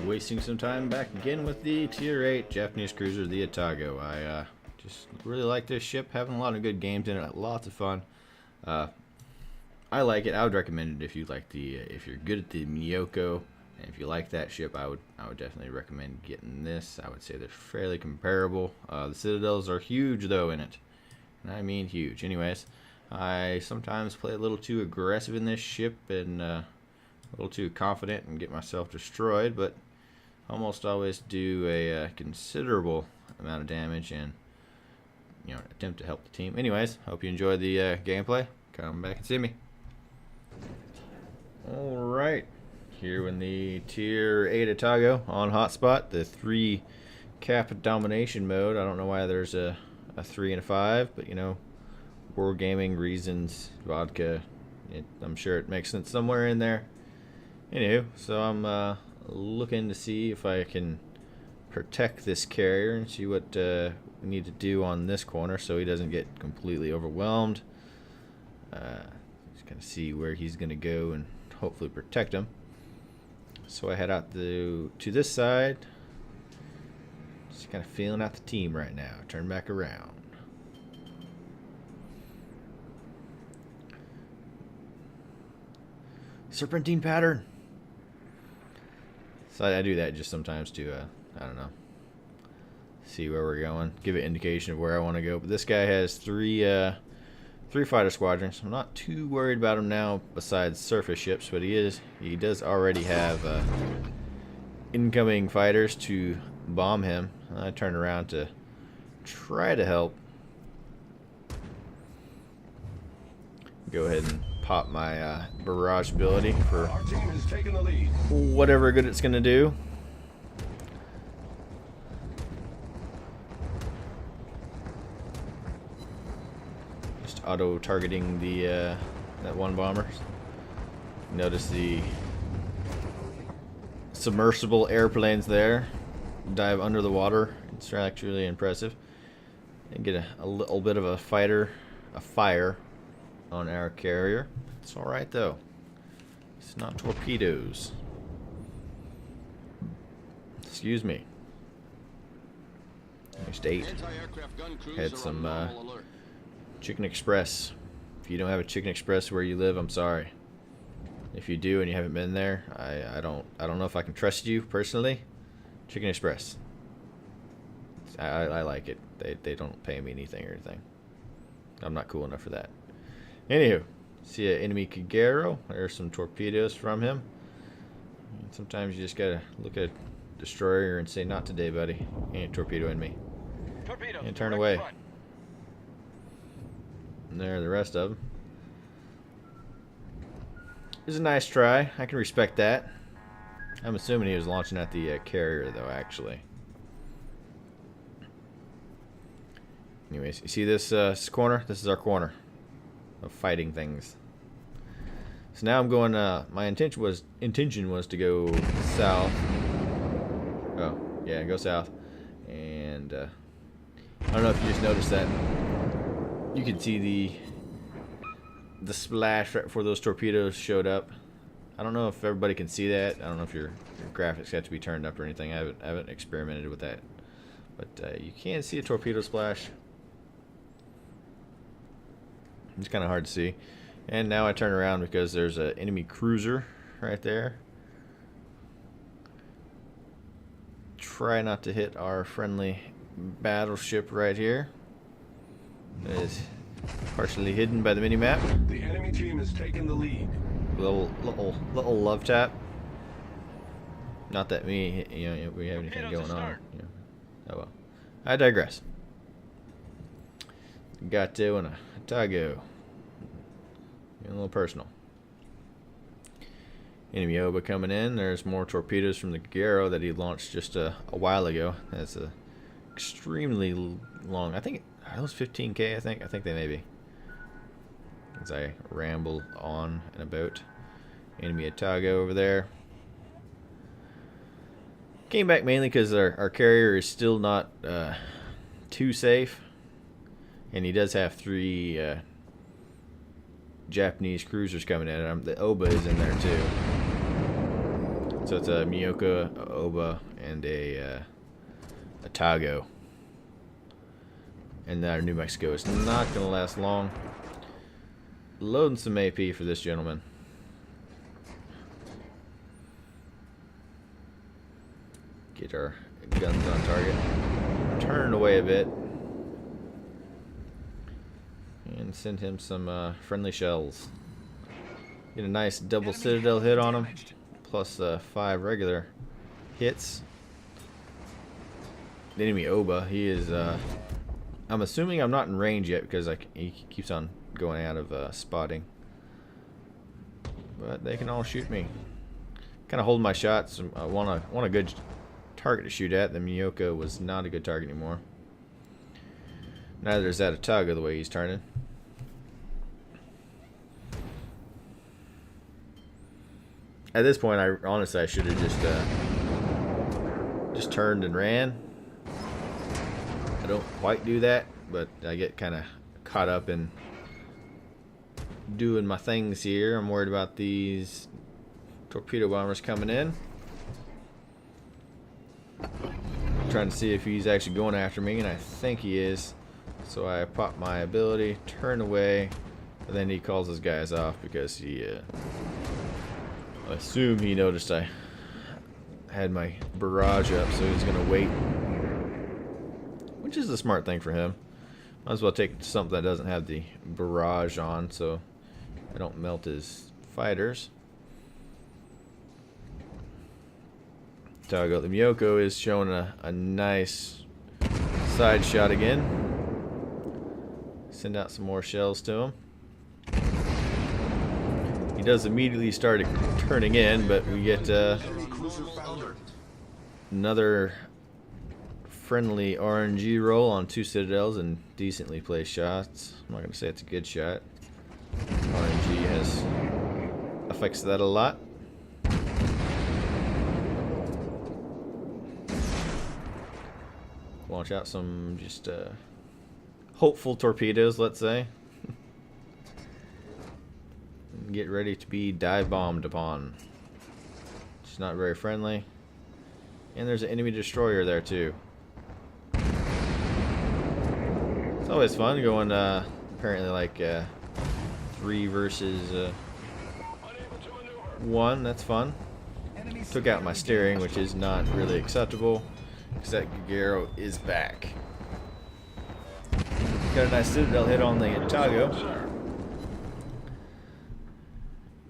Wasting some time back again with the Tier 8 Japanese cruiser, the Atago. I just really like this ship, having a lot of good games in it, lots of fun. I like it. I would recommend it if you like the if you're good at the Myoko, and if you like that ship, I would definitely recommend getting this. I would say they're fairly comparable. The citadels are huge though in it, and I mean huge. Anyways, I sometimes play a little too aggressive in this ship and a little too confident and get myself destroyed, but almost always do a considerable amount of damage and attempt to help the team. Anyways, hope you enjoy the gameplay. Come back and see me. Alright, here in the Tier 8 Atago on Hotspot, the 3 cap domination mode. I don't know why there's a 3 and a 5, but wargaming reasons, vodka, I'm sure it makes sense somewhere in there. Anywho, so I'm looking to see if I can protect this carrier and see what we need to do on this corner so he doesn't get completely overwhelmed. Just gonna see where he's gonna go and hopefully protect him. So I head out to this side. Just kind of feeling out the team right now. Turn back around. Serpentine pattern. So I do that just sometimes to, I don't know, see where we're going, give an indication of where I want to go. But this guy has three fighter squadrons. I'm not too worried about him now, besides surface ships, but he does already have incoming fighters to bomb him. I turn around to try to help. Go ahead and pop my barrage ability for whatever good it's gonna do. Just auto targeting the that one bomber. Notice the submersible airplanes there dive under the water. It's actually impressive. And get a little bit of a fire on our carrier. It's alright though. It's not torpedoes. Excuse me. Next 8. Had some Chicken Express. If you don't have a Chicken Express where you live, I'm sorry. If you do and you haven't been there, I don't know if I can trust you personally. Chicken Express. I like it. They don't pay me anything or anything. I'm not cool enough for that. Anywho, see an enemy Kagero. There's some torpedoes from him. Sometimes you just gotta look at a destroyer and say, "Not today, buddy. Ain't torpedoing me." And turn away. And there are the rest of them. It was a nice try. I can respect that. I'm assuming he was launching at the carrier, though, actually. Anyways, you see this corner? This is our corner of fighting things. So now I'm going. My intention was to go south. Oh yeah, go south. And I don't know if you just noticed that. You can see the splash right before those torpedoes showed up. I don't know if everybody can see that. I don't know if your graphics have to be turned up or anything. I haven't experimented with that, but you can see a torpedo splash. It's kind of hard to see. And now I turn around because there's an enemy cruiser right there. Try not to hit our friendly battleship right here. It is partially hidden by the mini-map. The enemy team has taken the lead. Little love tap. Not that we have anything going on. Oh well. I digress. Got to and a Atago. A little personal. Enemy Oba coming in. There's more torpedoes from the Garo that he launched just a while ago. That's a extremely long. I think are those 15K. I think they may be. As I ramble on and about. Enemy Atago over there. Came back mainly because our carrier is still not too safe. And he does have 3 Japanese cruisers coming in. The Oba is in there too. So So it's a Myoko, a Oba, and a Atago. And our New Mexico is not going to last long. Loading some AP for this gentleman. Get our guns on target. Turn away a bit. And send him some friendly shells. Get a nice double citadel hit on him. Plus 5 regular hits. The enemy Oba, he is... I'm assuming I'm not in range yet because he keeps on going out of spotting. But they can all shoot me. Kind of holding my shots. I want a good target to shoot at. The Myoko was not a good target anymore. Neither is that Atago the way he's turning. At this point, honestly I should have just turned and ran. I don't quite do that, but I get kind of caught up in doing my things here. I'm worried about these torpedo bombers coming in. I'm trying to see if he's actually going after me, and I think he is. So I pop my ability, turn away, and then he calls his guys off because he, I assume he noticed I had my barrage up, so he's going to wait. Which is a smart thing for him. Might as well take something that doesn't have the barrage on so I don't melt his fighters. Atago, the Myoko is showing a nice side shot again. Send out some more shells to him. He does immediately start turning in, but we get another friendly RNG roll on 2 citadels and decently placed shots. I'm not going to say it's a good shot. RNG affects that a lot. Launch out some just hopeful torpedoes, let's say. Get ready to be dive bombed upon. It's not very friendly. And there's an enemy destroyer there too. It's always fun going apparently like 3 versus 1. That's fun. Took out my steering, which is not really acceptable because that Gagero is back. Got a nice citadel hit on the Atago.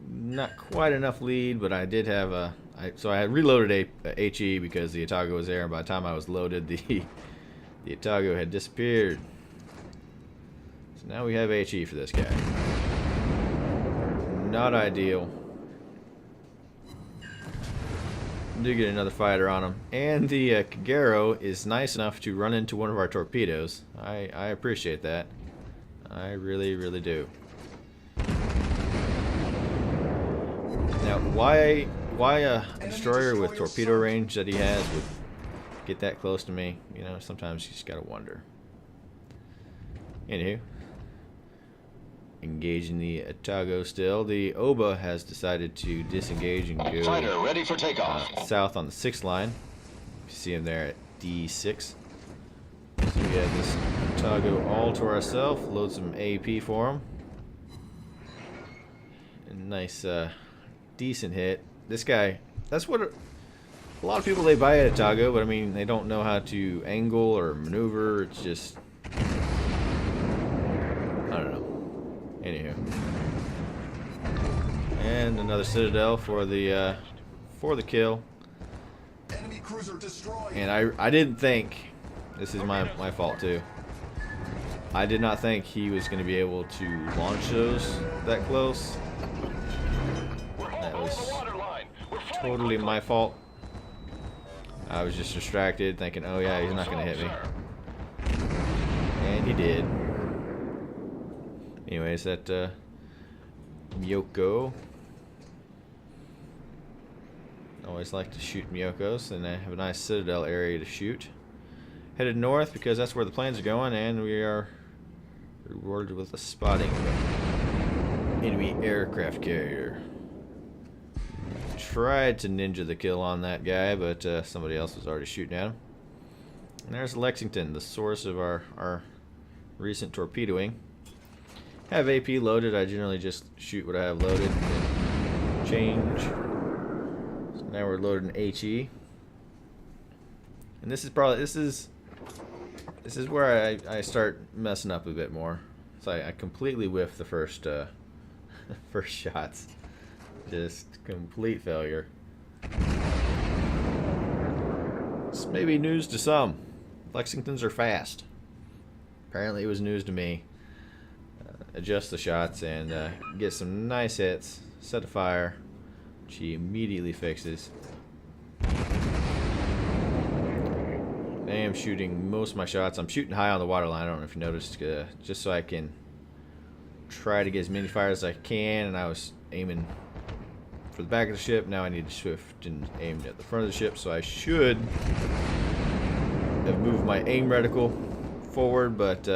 Not quite enough lead, but I did have so I had reloaded a HE because the Atago was there, and by the time I was loaded, the Atago had disappeared. So now we have HE for this guy. Not ideal. Do get another fighter on him, and the Kagero is nice enough to run into one of our torpedoes. I appreciate that. I really, really do. Now, why a destroyer with torpedo range that he has would get that close to me? You know, sometimes you just gotta wonder. Anywho, engaging the Atago still. The Oba has decided to disengage and go fighter ready for takeoff. South on the 6th line. You see him there at D6. So we have this Atago all to ourselves. Load some AP for him. A nice, decent hit. This guy, that's what a lot of people, they buy at Atago, but I mean, they don't know how to angle or maneuver. It's just, I don't know. Anywho, and another citadel for the kill. Enemy cruiser destroyed. And I didn't think, this is my fault too, I did not think he was going to be able to launch those that close. That was totally my fault. I was just distracted thinking, oh yeah, he's not going to hit me. And he did. Anyways, that Myoko. Always like to shoot Myokos, and I have a nice citadel area to shoot. Headed north because that's where the planes are going, and we are rewarded with a spotting enemy aircraft carrier. tried to ninja the kill on that guy, but somebody else was already shooting at him. And there's Lexington, the source of our recent torpedoing. Have AP loaded. I generally just shoot what I have loaded and change. So now we're loading HE. And this is where I start messing up a bit more. So I completely whiffed the first first shots. Just complete failure. This may be news to some. Lexingtons are fast. Apparently it was news to me. Adjust the shots and get some nice hits. Set a fire, which he immediately fixes. I am shooting most of my shots. I'm shooting high on the water line. I don't know if you noticed, just so I can try to get as many fires as I can. And I was aiming for the back of the ship. Now I need to shift and aim at the front of the ship. So I should have moved my aim reticle forward, but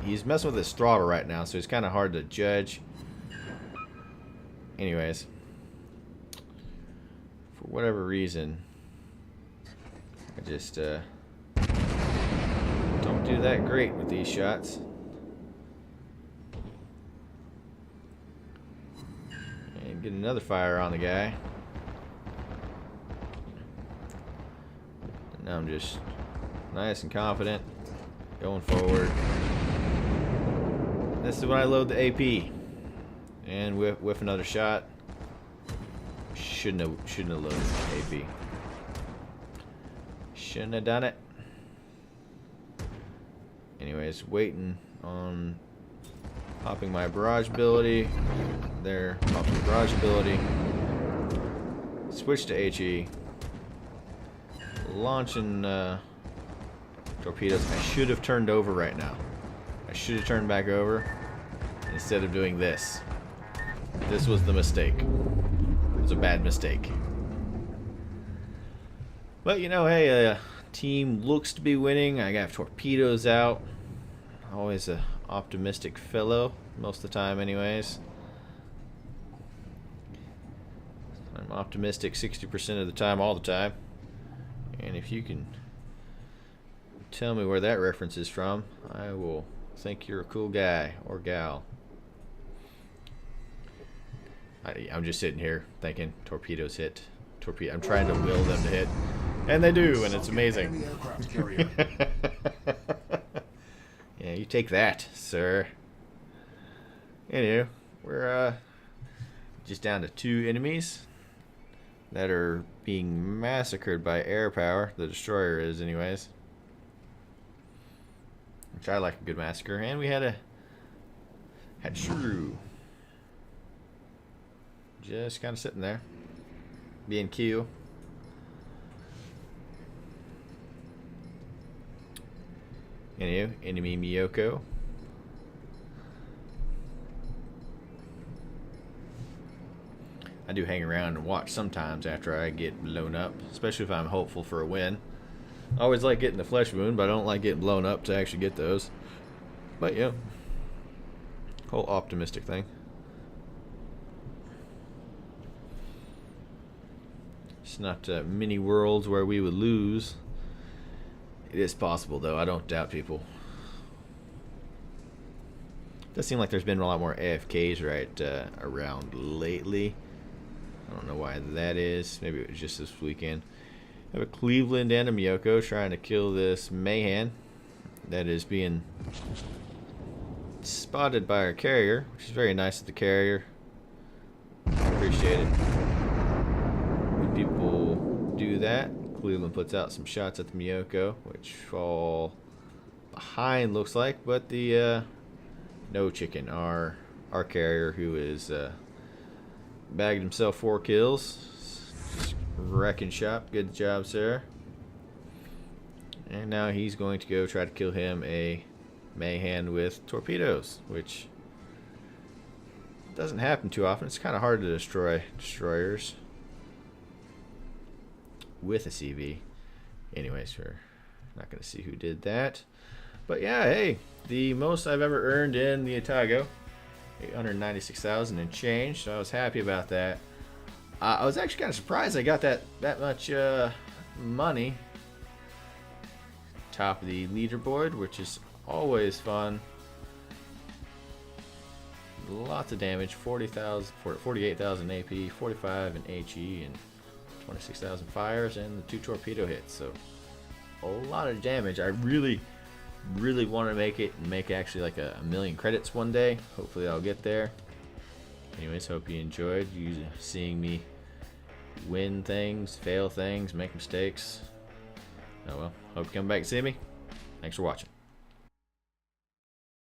he's messing with his throttle right now, so it's kind of hard to judge. Anyways, for whatever reason, I just don't do that great with these shots. And get another fire on the guy. And now I'm just nice and confident, going forward. This is when I load the AP and whiff another shot. Shouldn't have loaded the AP. Shouldn't have done it. Anyways, waiting on popping my barrage ability. There, popping the barrage ability. Switch to HE. Launching torpedoes. I should have turned over right now. I should have turned back over instead of doing this. This was the mistake. It was a bad mistake. But you know, hey, team looks to be winning. I got torpedoes out. Always a optimistic fellow, most of the time anyways. I'm optimistic 60% of the time, all the time. And if you can tell me where that reference is from, I will think you're a cool guy or gal. I'm just sitting here thinking torpedoes hit. I'm trying to will them to hit, and they do, and it's amazing. Yeah, you take that, sir. Anyway, we're just down to 2 enemies that are being massacred by air power. The destroyer is, anyways. Which I like a good massacre. And we had shrew. Just kind of sitting there. Being cute. Anyway, enemy Myoko. I do hang around and watch sometimes after I get blown up, especially if I'm hopeful for a win. I always like getting the flesh wound, but I don't like getting blown up to actually get those. But yeah, whole optimistic thing. It's not many worlds where we would lose. It is possible, though. I don't doubt people. It does seem like there's been a lot more AFKs right around lately. I don't know why that is. Maybe it was just this weekend. I have a Cleveland and a Myoko trying to kill this Mayhan that is being spotted by our carrier, which is very nice of the carrier. I appreciate it when people do that. Cleveland puts out some shots at the Myoko, which fall behind, looks like, but the No Chicken, our carrier, who is bagged himself 4 kills. Just wrecking shop. Good job, sir. And now he's going to go try to kill him a Mayhan with torpedoes, which doesn't happen too often. It's kind of hard to destroy destroyers with a CV. Anyways, we're not going to see who did that. But yeah, hey, the most I've ever earned in the Atago, 896,000 and change, so I was happy about that. I was actually kind of surprised I got that much money. Top of the leaderboard, which is always fun. Lots of damage, 40,000, 48,000 AP, 45 in HE, and 26,000 fires, and the 2 torpedo hits. So a lot of damage. I really want to make it and make actually like a million credits one day. Hopefully I'll get there. Anyways, hope you enjoyed seeing me win things, fail things, make mistakes. Oh well, hope you come back and see me. Thanks for watching.